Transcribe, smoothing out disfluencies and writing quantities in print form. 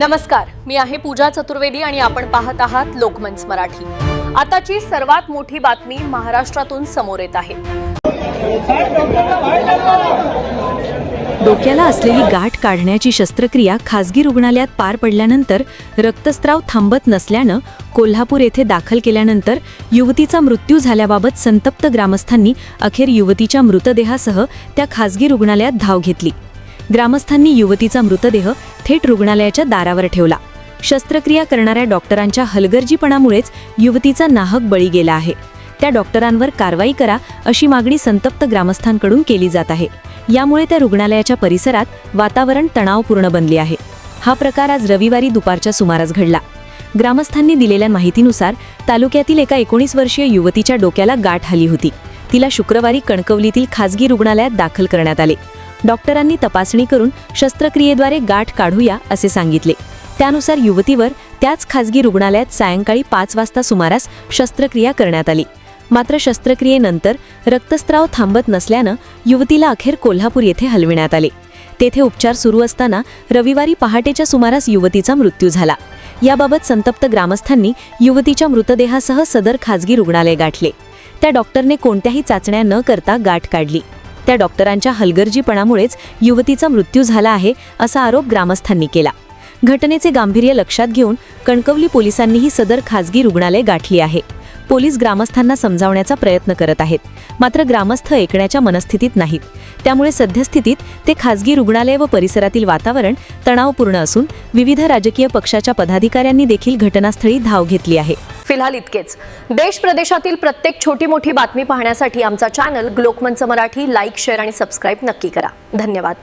नमस्कार, मी आहे पूजा चतुर्वेदी आणि आपण पाहत आहात लोकमंच मराठी। आताची सर्वात मोठी बातमी महाराष्ट्रातून समोर येत आहे। डोक्याला असलेली गाठ काढण्याची शस्त्रक्रिया खासगी रुग्णालयात पार पडल्यानंतर रक्तस्राव थांबत नसल्यानं कोल्हापूर येथे दाखल केल्यानंतर युवतीचा मृत्यू झाल्याबाबत संतप्त ग्रामस्थांनी अखेर युवतीच्या मृतदेहासह त्या खासगी रुग्णालयात धाव घेतली। ग्रामस्थांनी युवतीचा मृतदेह थेट रुग्णालयाच्या दारावर ठेवला। शस्त्रक्रिया करणाऱ्या डॉक्टरांच्या हलगर्जीपणामुळेच युवतीचा नाहक बळी गेला आहे। त्या डॉक्टरांवर कारवाई करा अशी मागणी संतप्त ग्रामस्थांकडून केली जात आहे। यामुळे त्या रुग्णालयाच्या परिसरात वातावरण तणावपूर्ण बनले आहे। हा प्रकार आज रविवारी दुपारच्या सुमारास घडला। ग्रामस्थांनी दिलेल्या माहितीनुसार तालुक्यातील एका 19 वर्षीय युवतीच्या डोक्याला गाठ आली होती। तिला शुक्रवारी कणकवलीतील खासगी रुग्णालयात दाखल करण्यात आले। डॉक्टरांनी तपासणी करून शस्त्रक्रियेद्वारे गाठ काढूया असे सांगितले। त्यानुसार युवतीवर त्याच खासगी रुग्णालयात सायंकाळी 5 वाजता सुमारास शस्त्रक्रिया करण्यात आली। मात्र शस्त्रक्रियेनंतर रक्तस्राव थांबत नसल्यानं युवतीला अखेर कोल्हापूर येथे हलविण्यात आले। तेथे उपचार सुरू असताना रविवारी पहाटेच्या सुमारास युवतीचा मृत्यू झाला। याबाबत संतप्त ग्रामस्थांनी युवतीच्या मृतदेहासह सदर खासगी रुग्णालय गाठले। त्या डॉक्टरने कोणत्याही चाचण्या न करता गाठ काढली। त्या डॉक्टरांच्या हलगर्जीपणामुळेच युवतीचा मृत्यू झाला आहे असा आरोप ग्रामस्थांनी केला। घटनेचे गांभीर्य लक्षात घेऊन कणकवली पोलिसांनीही सदर खासगी रुग्णालय गाठली आहे। पोलीस ग्रामस्थांना समजावण्याचा प्रयत्न करत आहेत, मात्र ग्रामस्थ ऐकण्याच्या मनस्थितीत नाहीत। त्यामुळे सद्यस्थितीत ते खासगी रुग्णालय व परिसरातील वातावरण तणावपूर्ण असून विविध राजकीय पक्षाच्या पदाधिकाऱ्यांनी देखील घटनास्थळी धाव घेतली आहे। फिलहाल इतकेच। देश प्रदेशातील प्रत्येक छोटी मोठी बातमी पाहण्यासाठी आमचा चॅनल लोकमंच मराठी लाईक, शेअर आणि सबस्क्राईब नक्की करा। धन्यवाद।